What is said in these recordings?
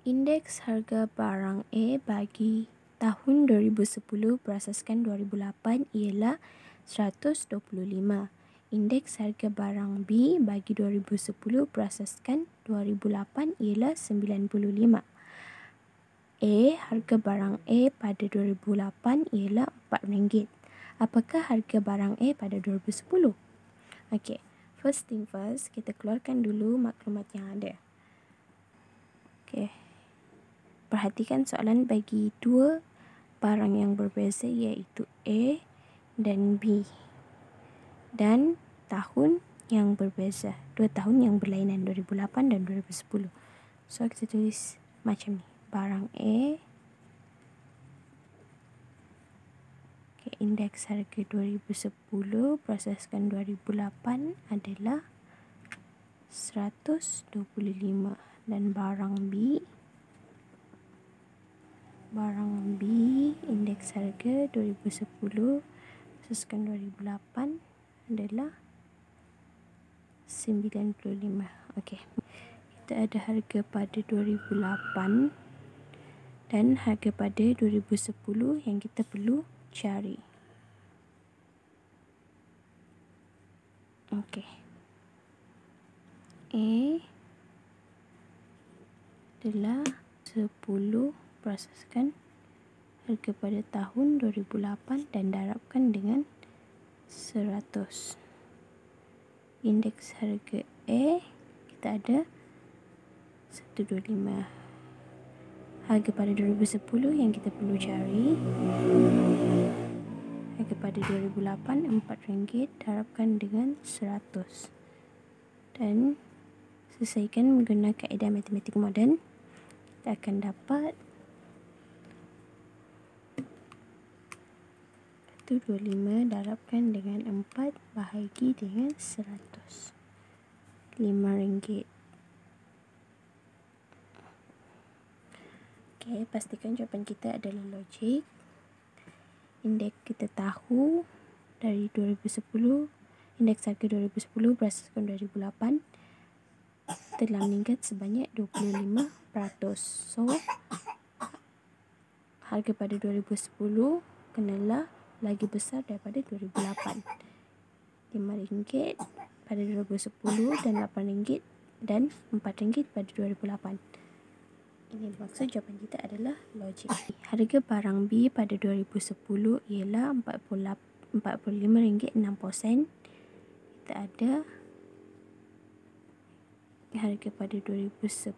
Indeks harga barang A bagi tahun 2010 berasaskan 2008 ialah 125. Indeks harga barang B bagi 2010 berasaskan 2008 ialah 95. A, harga barang A pada 2008 ialah RM4. Apakah harga barang A pada 2010? Okey, first thing first, kita keluarkan dulu maklumat yang ada. Okey. Perhatikan soalan bagi dua barang yang berbeza iaitu A dan B. Dan tahun yang berbeza, dua tahun yang berlainan 2008 dan 2010. So kita tulis macam ni. Barang A, okay, indeks harga 2010 berasaskan 2008 adalah 125 dan barang B indeks harga 2010 berasaskan 2008 adalah 95. Okey. Kita ada harga pada 2008 dan harga pada 2010 yang kita perlu cari. Okey. A adalah 10 berasaskan harga pada tahun 2008 dan darabkan dengan 100. Indeks harga A kita ada 125. Harga pada 2010 yang kita perlu cari, harga pada 2008 RM4 darabkan dengan 100. Dan selesaikan menggunakan kaedah matematik moden, kita akan dapat 125 darabkan dengan 4 bahagi dengan 100. RM5. Okey, pastikan jawapan kita adalah logik. Indeks kita tahu dari 2010, indeks harga 2010 berasaskan 2008 telah meningkat sebanyak 25%. So, harga pada 2010 kenalah lagi besar daripada 2008. RM5 pada 2010 dan RM8 dan RM4 pada 2008. Ini maksud jawapan kita adalah logik. Harga barang B pada 2010 ialah RM45.60. Kita ada harga pada 2010.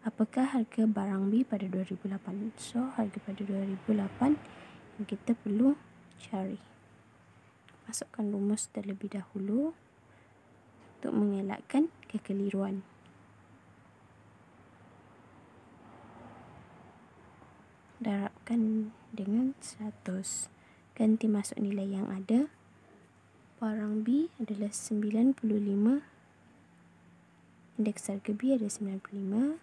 Apakah harga barang B pada 2008? So, harga pada 2008 yang kita perlu cari. Masukkan rumus terlebih dahulu untuk mengelakkan kekeliruan. Darabkan dengan 100. Ganti masuk nilai yang ada. Barang B adalah 95. Indeks harga B adalah 95.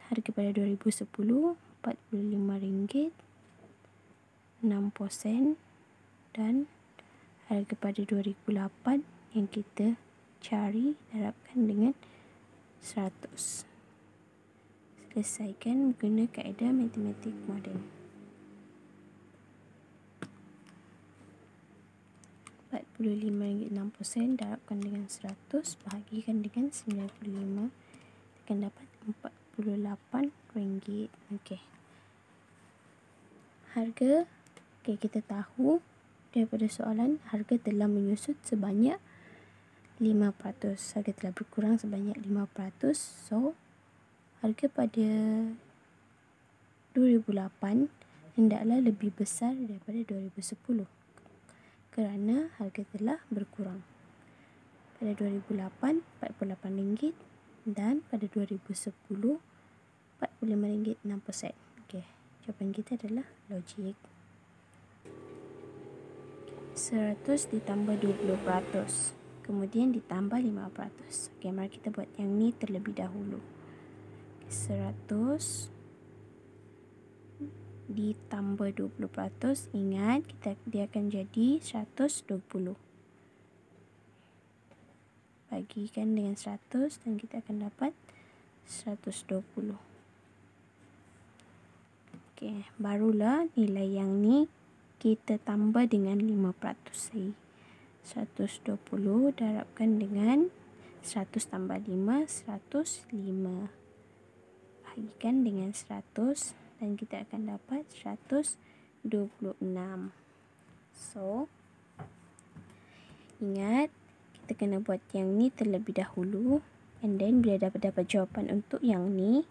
Harga pada 2010 RM45.60 dan harga pada 2008 yang kita cari darabkan dengan 100. Selesaikan menggunakan kaedah matematik moden. RM45.60 darabkan dengan 100 bahagikan dengan 95 akan dapat RM48. Okey. Harga, kita tahu daripada soalan harga telah menyusut sebanyak 5%. Harga telah berkurang sebanyak 5%. So, harga pada 2008 hendaklah lebih besar daripada 2010 kerana harga telah berkurang. Pada 2008 RM48 dan pada 2010 RM45.60. Okey, jawapan kita adalah logik. 100 ditambah 20%, kemudian ditambah 5%. Okey, mari kita buat yang ni terlebih dahulu. 100 ditambah 20%, ingat dia akan jadi 120. Bagikan dengan 100 dan kita akan dapat 120. Okey, barulah nilai yang ni kita tambah dengan 5%. 120 darabkan dengan 100 tambah 5, 105. Bahagikan dengan 100 dan kita akan dapat 126. So, ingat kita kena buat yang ni terlebih dahulu, and then bila dapat jawapan untuk yang ni,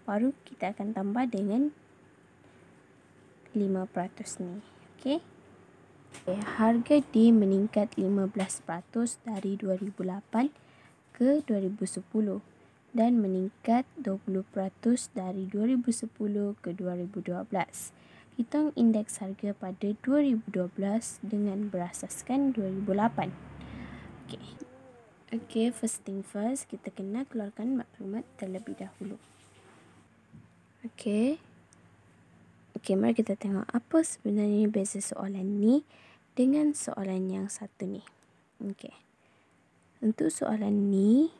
baru kita akan tambah dengan 5% ni. Okey. Harga D meningkat 15% dari 2008 ke 2010 dan meningkat 20% dari 2010 ke 2012. Hitung indeks harga pada 2012 dengan berasaskan 2008. Okey, first thing first, kita kena keluarkan maklumat terlebih dahulu. Okey, mari kita tengok apa sebenarnya beza soalan ni dengan soalan yang satu ni. Okey. Untuk soalan ni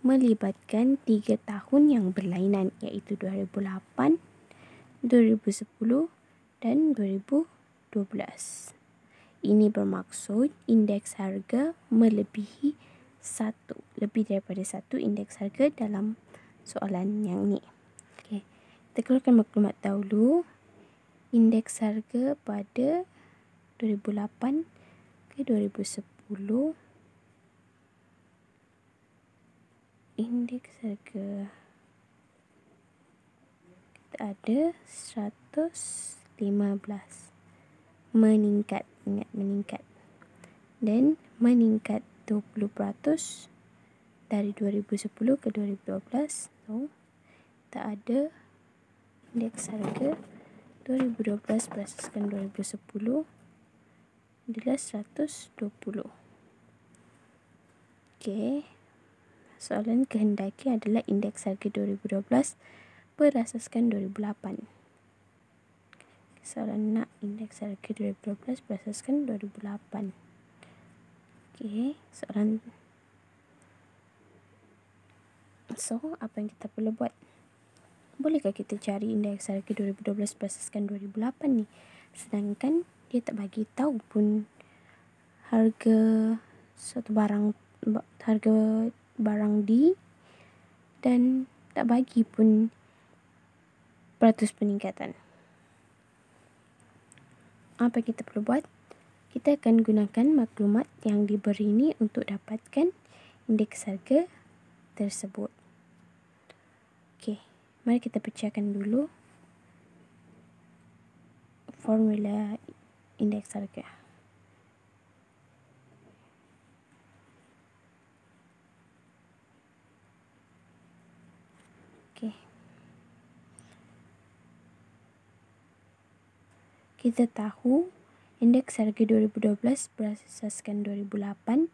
melibatkan 3 tahun yang berlainan, iaitu 2008, 2010 dan 2012. Ini bermaksud indeks harga melebihi 1, lebih daripada 1 indeks harga dalam soalan yang ni. Okey. Kita keluarkan maklumat dahulu. Indeks harga pada 2008 ke 2010. Indeks harga kita ada 115. Meningkat, ingat meningkat. Dan meningkat 20% dari 2010 ke 2012. So, kita ada indeks harga 2012 berasaskan 2010 adalah 120. Okey. Soalan kehendaki adalah indeks harga 2012 berasaskan 2008. Soalan nak indeks harga 2012 berasaskan 2008. Okey, soalan. So, apa yang kita perlu buat? Bolehkah kita cari indeks harga 2012 berasaskan 2008 ni? Sedangkan dia tak bagi tahu pun harga suatu barang, harga barang D, dan tak bagi pun peratus peningkatan. Apa kita perlu buat? Kita akan gunakan maklumat yang diberi ni untuk dapatkan indeks harga tersebut. Okey, mari kita pecahkan dulu formula indeks harga. Okey. Kita tahu indeks harga 2012 berasaskan 2008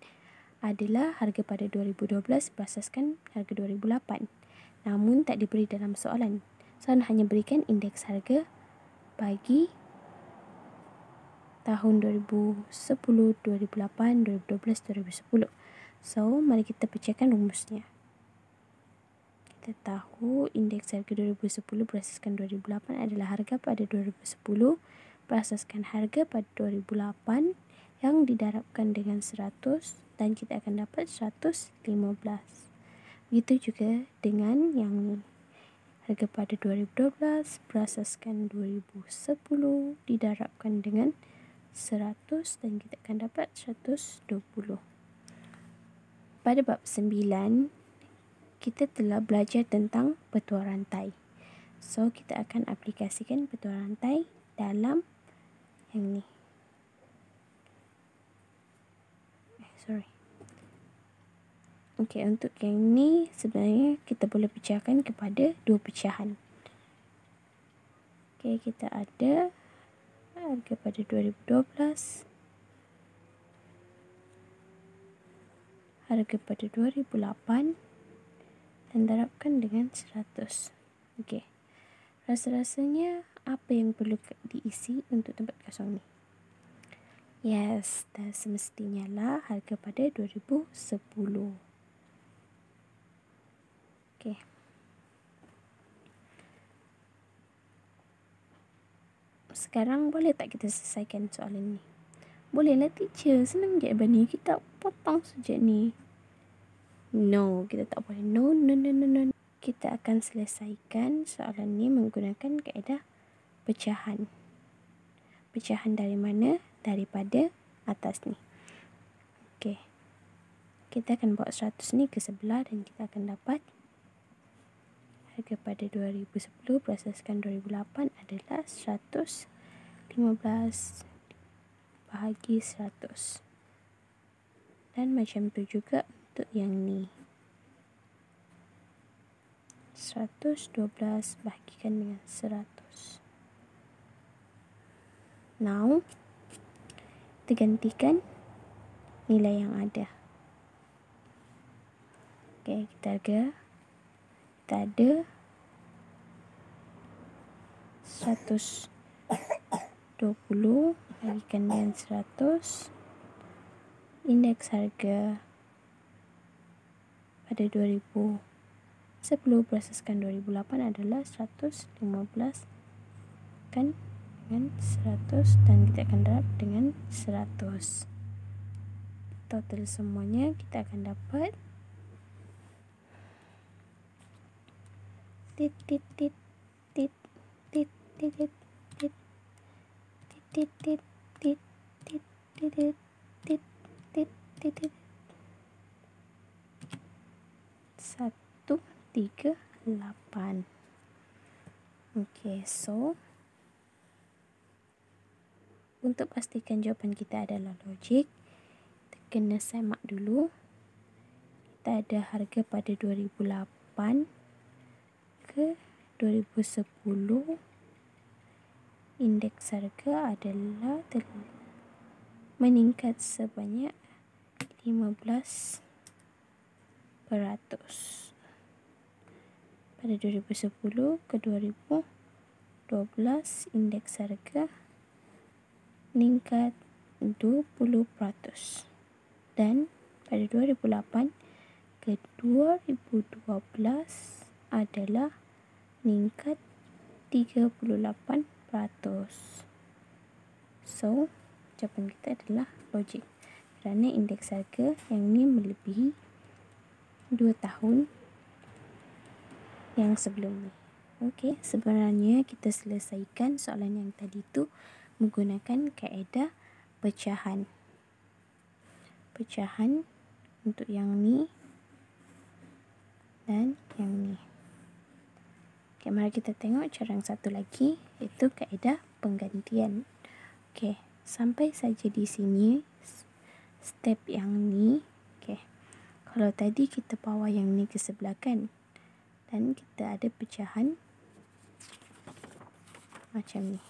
adalah harga pada 2012 berasaskan harga 2008. Namun tak diberi dalam soalan. Soalan hanya berikan indeks harga bagi tahun 2010, 2008, 2012, 2010. So, mari kita pecahkan rumusnya. Kita tahu indeks harga 2010 berasaskan 2008 adalah harga pada 2010 berasaskan harga pada 2008 yang didarabkan dengan 100 dan kita akan dapat 115. Begitu juga dengan yang ni. Harga pada 2012 berasaskan 2010 didarabkan dengan 100 dan kita akan dapat 120. Pada bab 9, kita telah belajar tentang petua rantai. So, kita akan aplikasikan petua rantai dalam yang ni. Okey, untuk yang ni sebenarnya kita boleh pecahkan kepada 2 pecahan. Okey, kita ada harga pada 2012, harga pada 2008 dan darabkan dengan 100. Okey. Rasa-rasanya apa yang perlu diisi untuk tempat kosong ni? Yes, dan semestinya lah harga pada 2010. Okey. Sekarang boleh tak kita selesaikan soalan ni? Bolehlah teacher, senang je Abang ni. Kita potong saja ni. No, kita tak boleh. No. Kita akan selesaikan soalan ni menggunakan kaedah pecahan. Pecahan dari mana? Daripada atas ni. Okey. Kita akan bawa 100 ni ke sebelah dan kita akan dapat harga pada 2010 berasaskan 2008 adalah 115 bahagi 100. Dan macam tu juga untuk yang ni. 112 bahagikan dengan 100. Now, kita gantikan nilai yang ada. Okey, kita ada 120 bahagikan dengan 100. Indeks harga pada 2010 berasaskan 2008 adalah 115 kan dengan 100 dan kita akan darab dengan 100. Total semuanya kita akan dapat satu, 3, 8. Okey, so untuk pastikan jawapan kita adalah logik, kita kena semak dulu. Kita ada harga pada 2008 ke 2010. Indeks harga adalah meningkat sebanyak 15%. Pada 2010 ke 2012 indeks harga meningkat 20%. Dan pada 2008 ke 2012 adalah meningkat 38%. So, jawapan kita adalah logik. Kerana indeks harga yang ni melebihi 2 tahun yang sebelum ni. Okey, sebenarnya kita selesaikan soalan yang tadi tu menggunakan kaedah pecahan. Pecahan untuk yang ni dan yang ni. Okey, mari kita tengok cara yang satu lagi, iaitu kaedah penggantian. Okey, sampai saja di sini step yang ni. Okey. Kalau tadi kita bawa yang ni ke sebelah kan, dan kita ada pecahan macam ni.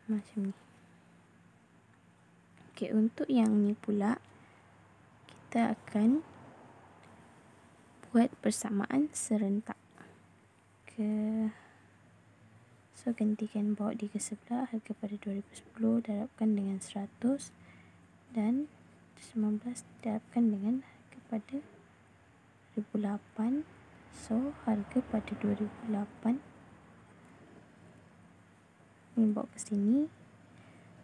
Macam ni. Okey, untuk yang ni pula kita akan buat persamaan serentak. So, gantikan bawa di ke sebelah. Harga pada 2010 darabkan dengan 100 dan 19 darabkan dengan harga pada 2008. So, harga pada 2008 ini bawa ke sini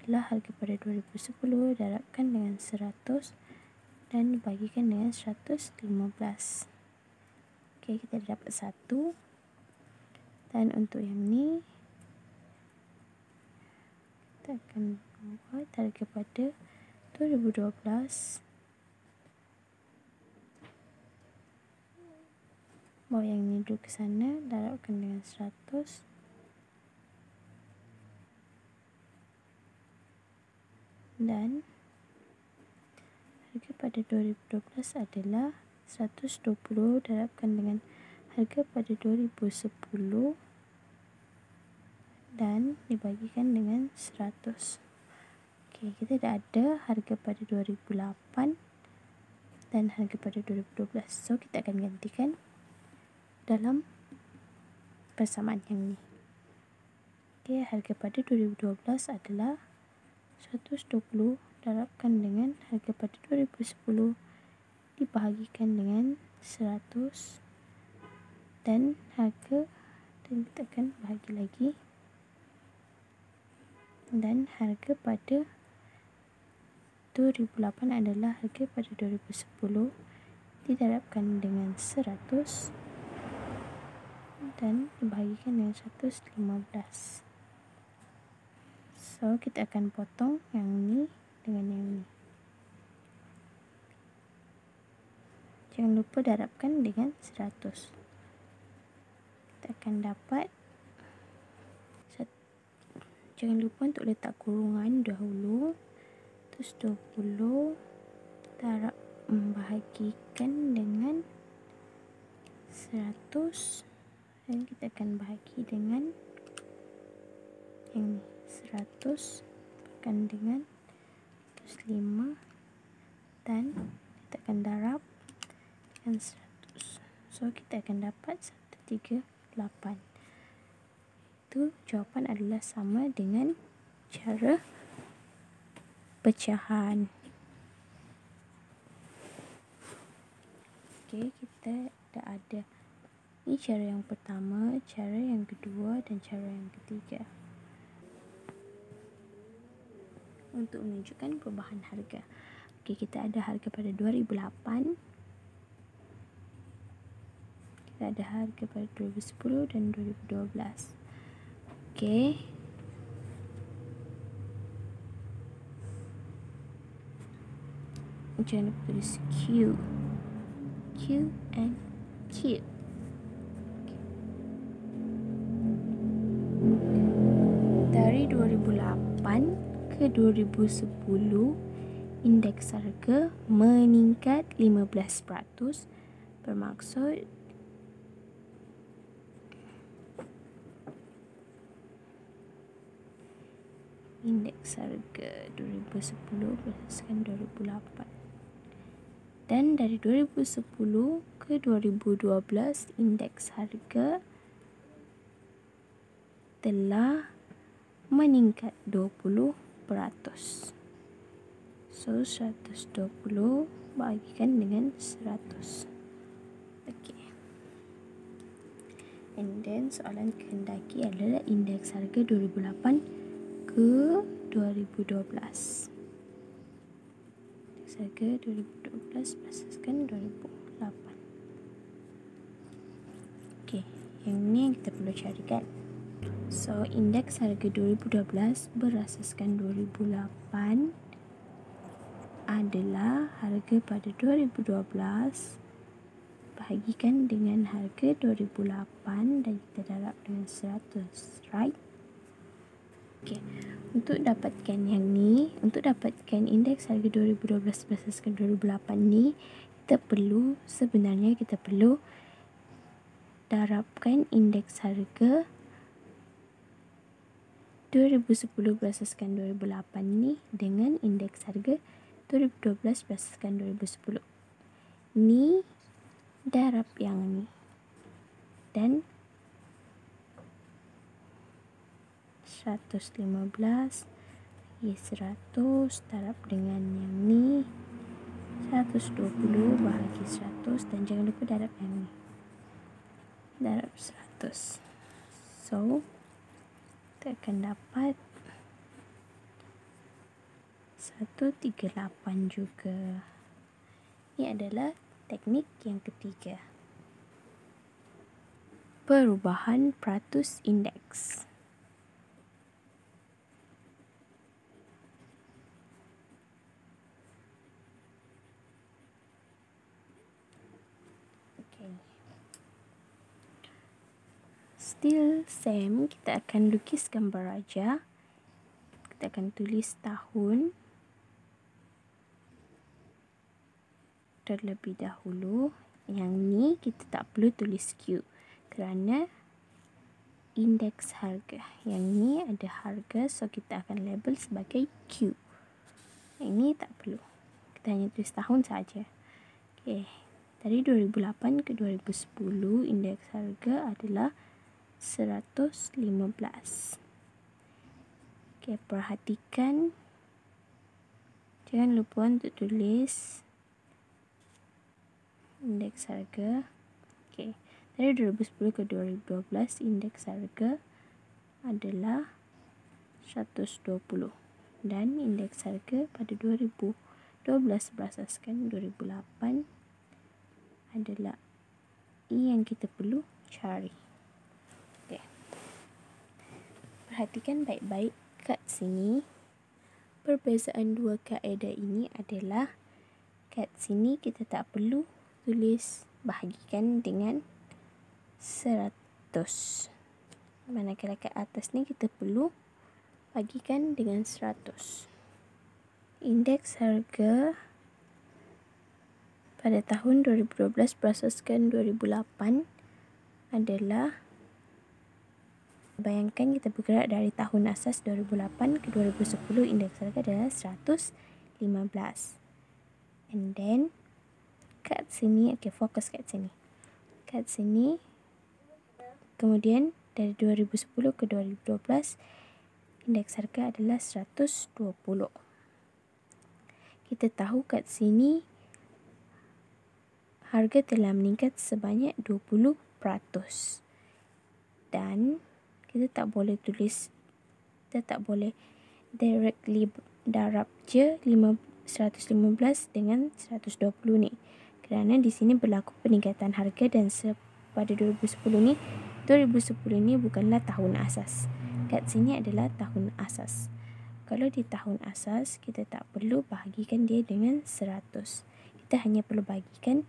adalah harga pada 2010 darabkan dengan 100 dan dibagikan dengan 115. Okey, kita dapat 1. Dan untuk yang ni kita akan buat harga pada 2012 bawa yang ni dulu ke sana, darabkan dengan 100 dan harga pada 2012 adalah 120 darabkan dengan harga pada 2010 dan dibagikan dengan 100. Okey, kita dah ada harga pada 2008 dan harga pada 2012. So, kita akan gantikan dalam persamaan yang ni. Okey, harga pada 2012 adalah 120 darabkan dengan harga pada 2010 2010 dibahagikan dengan 100 dan harga, dan kita akan bahagi lagi, dan harga pada 2008 adalah harga pada 2010 didarabkan dengan 100 dan dibahagikan dengan 115. So kita akan potong yang ni dengan yang ni. Jangan lupa darabkan dengan 100. Kita akan dapat, jangan lupa untuk letak kurungan dahulu. Terus 20 darab membahagikan dengan 100, dan kita akan bahagi dengan yang ni, 100 bahkan dengan 105, dan kita akan darab dengan 100. So kita akan dapat 138. Itu jawapan adalah sama dengan cara pecahan. Okey, kita dah ada. Ini cara yang pertama, cara yang kedua dan cara yang ketiga untuk menunjukkan perubahan harga. Okey, kita ada harga pada 2008. Kita ada harga pada 2010 dan 2012. Okey. Jangan lupa tulis Q and Q. Dari 2008 ke 2010, indeks harga meningkat 15%, bermaksud indeks harga 2010 berdasarkan 2008. Dan dari 2010 ke 2012, indeks harga telah meningkat 20%. So 120 bahagikan dengan 100. Okey. And then soalan kehendaki adalah indeks harga 2008 ke 2012. Harga 2012 berdasarkan 2008. Okey, yang ni yang kita perlu carikan. So, indeks harga 2012 berasaskan 2008 adalah harga pada 2012 bahagikan dengan harga 2008 dan kita darab dengan 100, right? Okey, untuk dapatkan yang ni, untuk dapatkan indeks harga 2012 berdasarkan 2008 ni, sebenarnya kita perlu darabkan indeks harga 2010 berdasarkan 2008 ni dengan indeks harga 2012 berdasarkan 2010. Ni darab yang ni, dan 115 bagi 100 darab dengan yang ni, 120 bahagi 100, dan jangan lupa darab yang ni, darab 100. So kita akan dapat 138 juga. Ini adalah teknik yang ketiga, perubahan peratus indeks. Still same, kita akan lukis gambar raja. Kita akan tulis tahun terlebih dahulu. Yang ni kita tak perlu tulis Q kerana indeks harga. Yang ni ada harga, so kita akan label sebagai Q. Yang ni tak perlu, kita hanya tulis tahun saja. Okey, dari 2008 ke 2010 indeks harga adalah 115. Okey, perhatikan, jangan lupa untuk tulis indeks harga. Okey. Dari 2010 ke 2012, indeks harga adalah 120 dan indeks harga pada 2012 berasaskan 2008 adalah ini yang kita perlu cari. Okey. Perhatikan baik-baik kat sini. Perbezaan dua kaedah ini adalah kat sini kita tak perlu tulis bahagikan dengan 100. Manakala kat atas ni kita perlu bagikan dengan 100. Indeks harga pada tahun 2012 berasaskan 2008 adalah, bayangkan kita bergerak dari tahun asas 2008 ke 2010, indeks harga adalah 115. And then kat sini, okay, fokus kat sini. Kat sini, kemudian dari 2010 ke 2012, indeks harga adalah 120. Kita tahu kat sini harga telah meningkat sebanyak 20%. Dan kita tak boleh tulis, kita tak boleh directly darab je 115 dengan 120 ni. Kerana di sini berlaku peningkatan harga dan pada 2010 ni, 2010 ni bukanlah tahun asas. Kat sini adalah tahun asas. Kalau di tahun asas, kita tak perlu bahagikan dia dengan 100. Kita hanya perlu bahagikan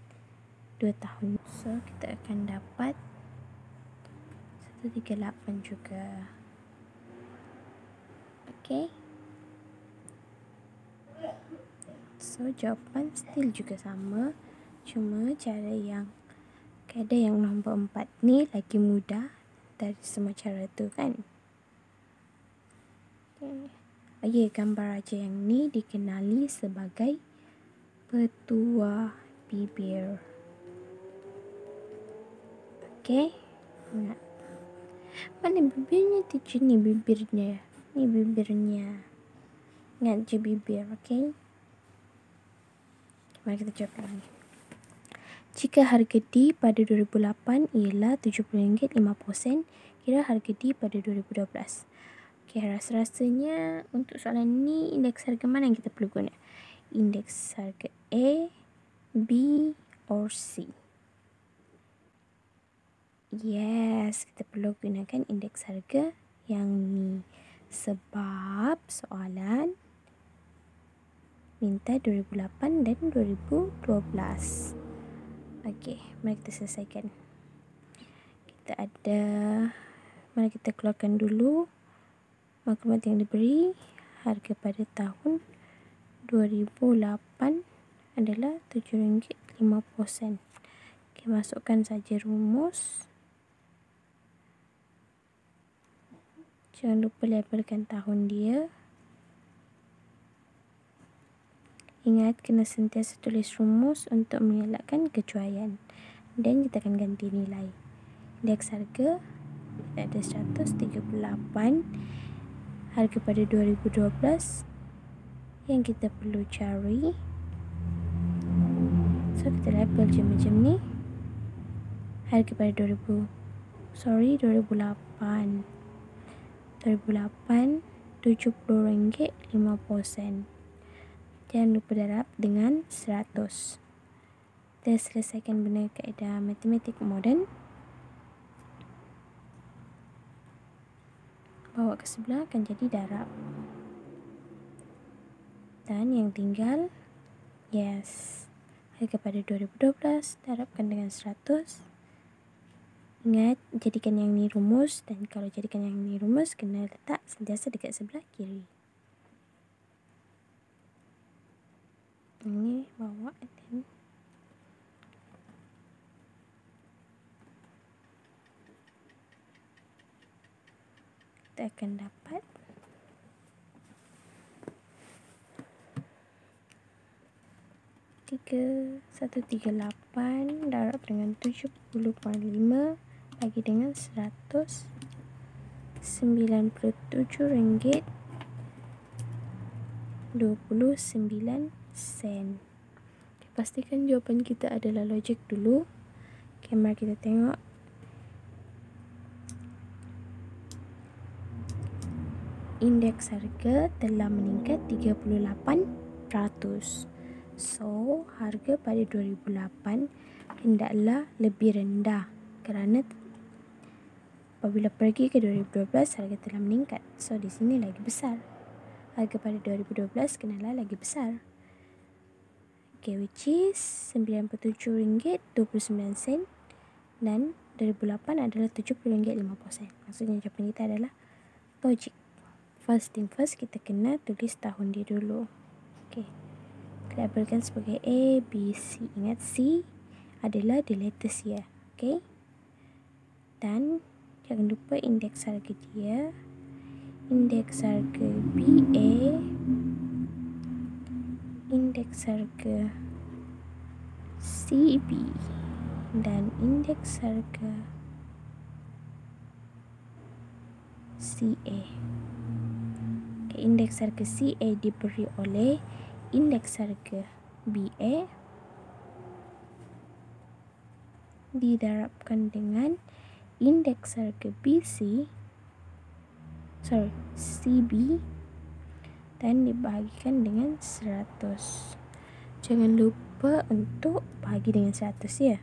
2 tahun. So, kita akan dapat 138 juga. Okay. So, jawapan still juga sama. Cuma cara yang kaedah yang nombor 4 ni lagi mudah dari semua cara tu kan. Okay, gambar raja yang ni dikenali sebagai petua bibir. Okay, ingat. Mana bibirnya teacher ni? Bibirnya. Ni bibirnya. Ingat je bibir, okay? Mari kita jawab lagi. Jika harga D pada 2008 ialah RM70.50, kira harga D pada 2012. Okay, rasa-rasanya untuk soalan ni, indeks harga mana yang kita perlu guna? Indeks harga A, B, or C? Yes, kita perlu gunakan indeks harga yang ni. Sebab soalan minta 2008 dan 2012. Okey, mari kita selesaikan. Kita ada, mari kita keluarkan dulu maklumat yang diberi. Harga pada tahun 2008 adalah RM7.50. Okey, masukkan saja rumus. Jangan lupa labelkan tahun dia. Ingat, kena sentiasa tulis rumus untuk mengelakkan kecuaian. Dan kita akan ganti nilai. Indeks harga kita ada 138. Harga pada 2012 yang kita perlu cari. So, kita label je macam ni. Harga pada 2008. 2008 RM70.50. Jangan lupa darab dengan 100. Kita selesaikan benda kaedah matematik moden. Bawa ke sebelah akan jadi darab. Dan yang tinggal, yes, harga pada 2012 darabkan dengan 100. Ingat, jadikan yang ni rumus, dan kalau jadikan yang ni rumus, kena letak sentiasa dekat sebelah kiri. Ini bawa dan kita akan dapat 138 darab dengan 70.5 bagi dengan 100, RM97.29. pastikan jawapan kita adalah logik dulu. Okay, mari kita tengok. Indeks harga telah meningkat 38%. So, harga pada 2008 hendaklah lebih rendah kerana apabila pergi ke 2012 harga telah meningkat. So, di sini lagi besar. Harga pada 2012 kenalah lagi besar. Okay, which is RM97.29 dan 2008 adalah RM70.50. Maksudnya jawapan kita adalah logik. First thing first, kita kena tulis tahun dia dulu. Okay. Labelkan sebagai A, B, C. Ingat C adalah the latest year. Okay. Dan jangan lupa indeks harga dia. Indeks harga BA. Indeks harga CB. Dan indeks harga CA. Indeks harga CA diberi oleh indeks harga BA didarabkan dengan indeks harga CB dan dibahagikan dengan 100. Jangan lupa untuk bahagi dengan 100 ya.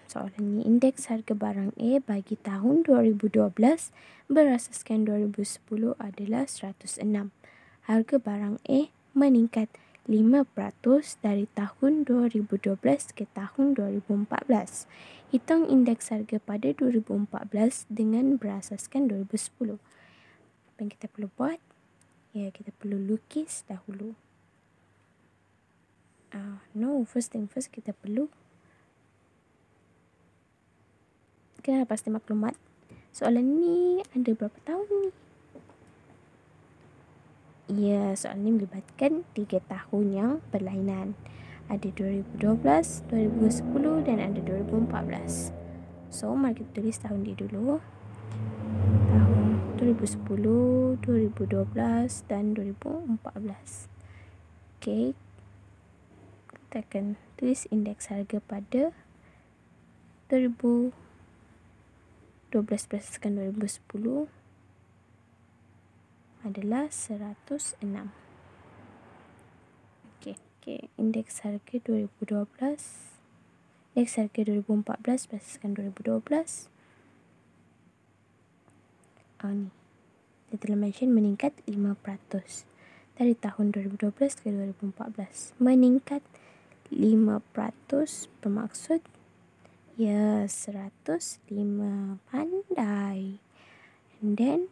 Soalan ini, indeks harga barang A bagi tahun 2012 berasaskan 2010 adalah 106. Harga barang A meningkat 5% dari tahun 2012 ke tahun 2014. Hitung indeks harga pada 2014 dengan berasaskan 2010. Apa yang kita perlu buat? Ya, kita perlu lukis dahulu. First thing first, kita perlu pasti maklumat. Soalan ni ada berapa tahun ni? Ya, soalan ni melibatkan 3 tahun yang berlainan. Ada 2012, 2010 dan ada 2014. So, mari kita tulis tahun dia dulu. Tahun 2010, 2012 dan 2014. Okay. Kita akan tulis indeks harga pada 2012 berdasarkan 2010 adalah 106. Okay. Indeks harga 2012, indeks harga 2014 berdasarkan 2012. Ni. Dia telah mention meningkat 5% dari tahun 2012 ke 2014. Meningkat 5% bermaksud ya 105. Pandai. And then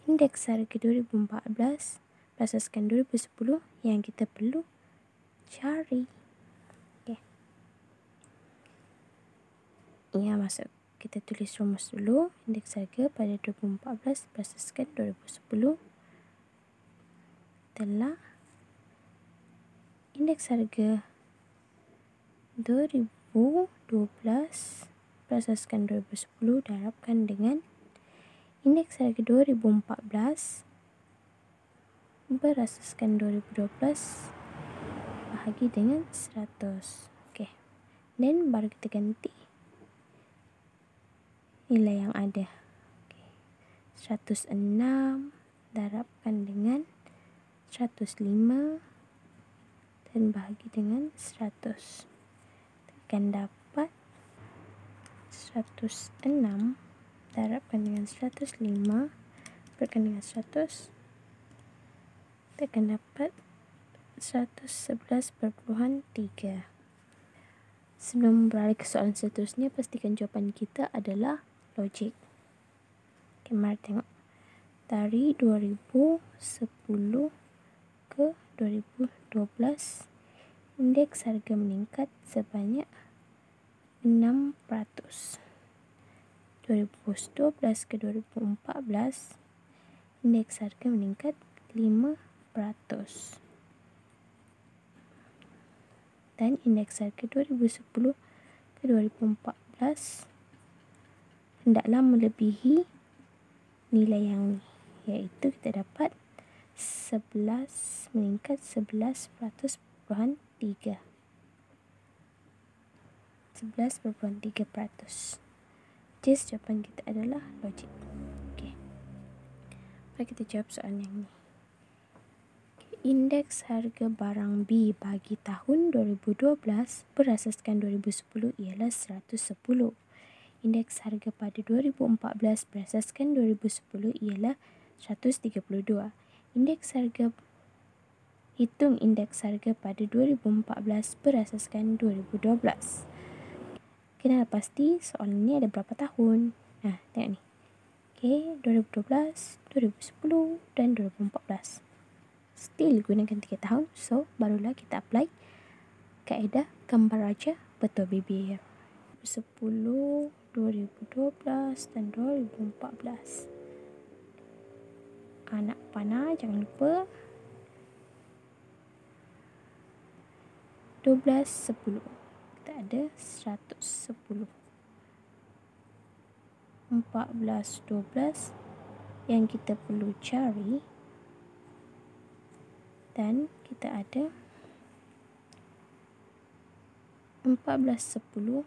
indeks harga 2014 berasaskan 2010 yang kita perlu cari. Okay. Ya, masuk. Kita tulis rumus dulu. Indeks harga pada 2014 berasaskan 2010 telah indeks harga 2012 berasaskan 2010 darabkan dengan indeks harga 2014 berasaskan 2012 bahagi dengan 100. Okay. Dan baru kita ganti nilai yang ada. Okay. 106 darabkan dengan 105 dan bahagi dengan 100. Akan dapat 106 darabkan dengan 105 berikan dengan 100. Kita akan dapat 111.3. Sebelum beralih ke soalan seterusnya, pastikan jawapan kita adalah logik. Okay, mari tengok. Dari 2010 ke 2012, indeks harga meningkat sebanyak 6%. 2012 ke 2014, indeks harga meningkat 5%. Dan indeks harga 2010 ke 2014 hendaklah melebihi nilai yang ni, iaitu kita dapat meningkat 11.3. 3. 11.3%. Just jawapan kita adalah logik. Okey. Mari kita jawab soalan yang ni. Indeks harga barang B bagi tahun 2012 berasaskan 2010 ialah 110. Indeks harga pada 2014 berasaskan 2010 ialah 132. Hitung indeks harga pada 2014 berasaskan 2012. Kenal pasti soalan ni ada berapa tahun. Tengok ni. Okey, 2012, 2010 dan 2014. Still gunakan 3 tahun. So, barulah kita apply kaedah gambar raja betul bibir. 2010, 2012 dan 2014. Anak panah jangan lupa. 12.10. Kita ada 110. 14.12 yang kita perlu cari. Dan kita ada 14.10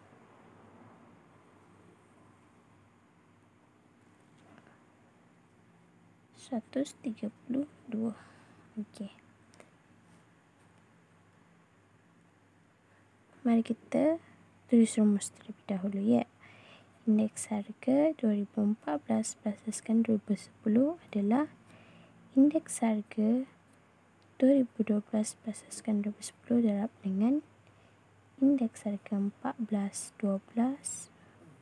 132. Okey. Mari kita tulis rumus terlebih dahulu ya. Indeks harga 2014 berasaskan 2010 adalah indeks harga 2012 berasaskan 2010 darab dengan indeks harga 14.12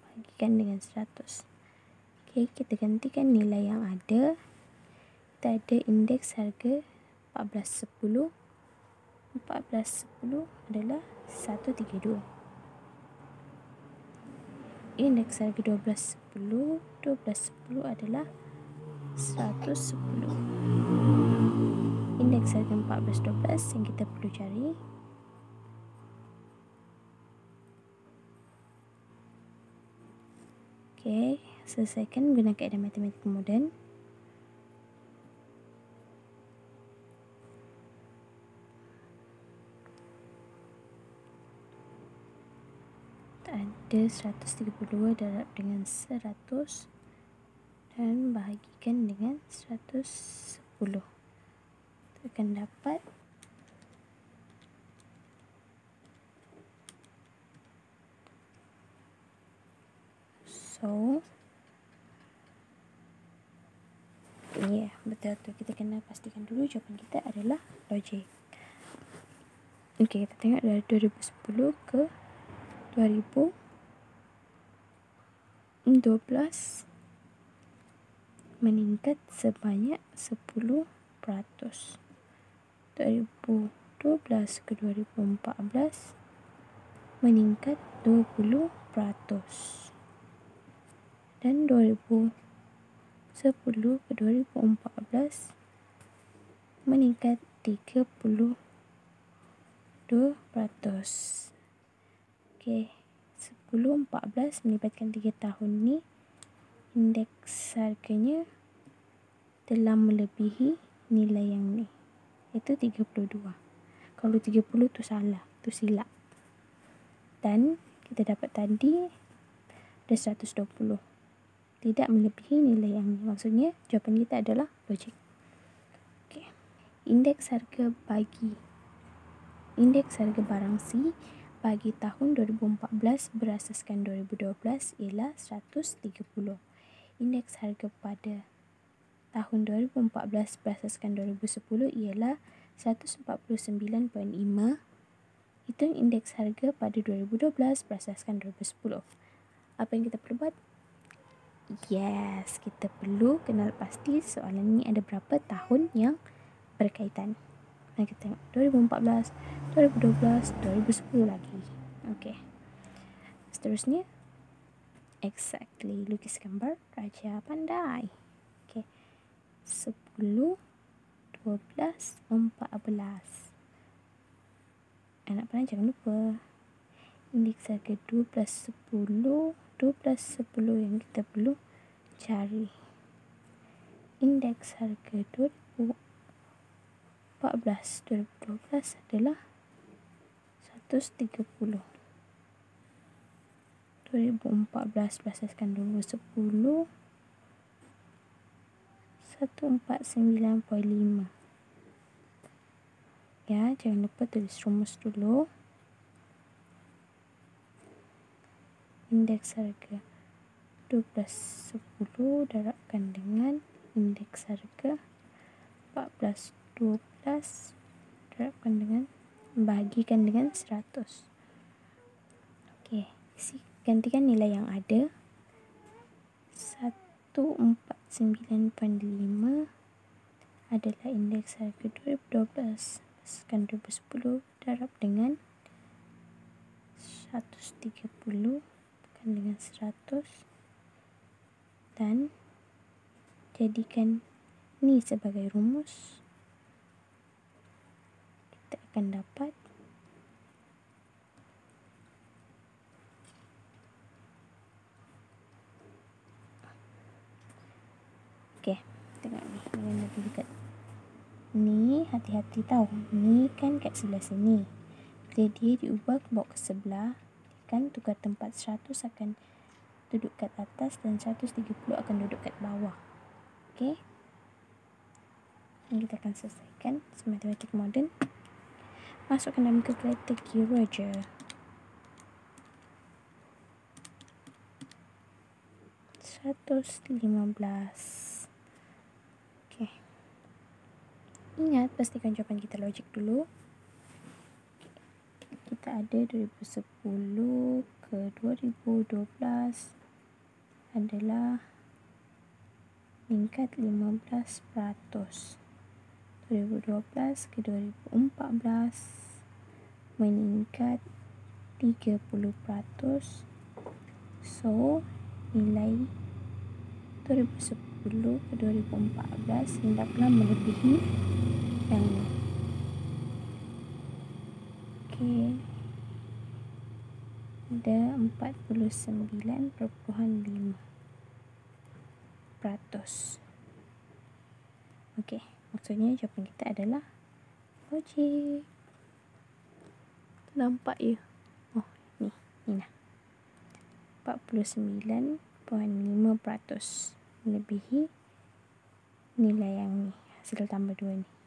bagikan dengan 100. Okey, kita gantikan nilai yang ada. Kita ada indeks harga 14.10. 14.10 adalah 132. Indeks harga 12.10. 12.10 adalah 110. Indeks harga 14.12 yang kita perlu cari. Okey, selesaikan guna kaedah matematik moden. Ada 132 darab dengan 100 dan bahagikan dengan 110. Kita akan dapat betul. Kita kena pastikan dulu jawapan kita adalah logik. Okey, kita tengok dari 2010 ke 2012 meningkat sebanyak 10%. 2012 ke 2014 meningkat 20%. Dan 2010 ke 2014 meningkat 32%. Okey, 10-14 melibatkan 3 tahun ni, indeks harganya telah melebihi nilai yang ni, iaitu 32. Kalau 30 tu salah, tu silap. Dan kita dapat tadi ada 120. Tidak melebihi nilai yang ni. Maksudnya jawapan kita adalah logik. Okey. Indeks harga barang C bagi tahun 2014 berasaskan 2012 ialah 130. Indeks harga pada tahun 2014 berasaskan 2010 ialah 149.5. Hitung indeks harga pada 2012 berasaskan 2010. Apa yang kita perlu buat? Yes, kita perlu kenal pasti soalan ni ada berapa tahun yang berkaitan. Mari kita tengok 2014, 2012, 2010 lagi. Okey. Seterusnya, exactly, lukis gambar Raja Pandai. Okey. 10, 12, 14. Anak panah jangan lupa. Indeks harga 12.10 yang kita perlu cari. Indeks harga 2012 adalah 130. 2014 berasaskan 2010, 149.5. Ya, jangan lupa tulis rumus dulu. Indeks harga 12.10 darabkan dengan indeks harga 14.12 darabkan dengan, bagikan dengan 100. Okey, gantikan nilai yang ada. 149.5 adalah indeks harga 2012 berdasarkan 2010 darab dengan 130 bukan dengan 100, dan jadikan ini sebagai rumus. Kita akan dapat tengok ni, yang lebih dekat ni, hati-hati tau, ni kan kat sebelah sini, bila dia diubah bawa ke sebelah, kan tukar tempat, 100 akan duduk kat atas dan 130 akan duduk kat bawah. Okey, kita akan selesaikan matematik moden. Masukkan dalam kalkulator, kira je. 115. Ingat, pastikan jawapan kita logik dulu. Kita ada 2010 ke 2012 adalah meningkat 15%. 2012 ke 2014 meningkat 30%. So, nilai 2010 ke 2014 hendaklah melebihi yang ni. Okey, ada 49.5%. Okey, maksudnya jawapan kita adalah logik. Nampak ya? Oh, ni nah. 49.5% melebihi nilai yang ni, hasil tambah 2 ni.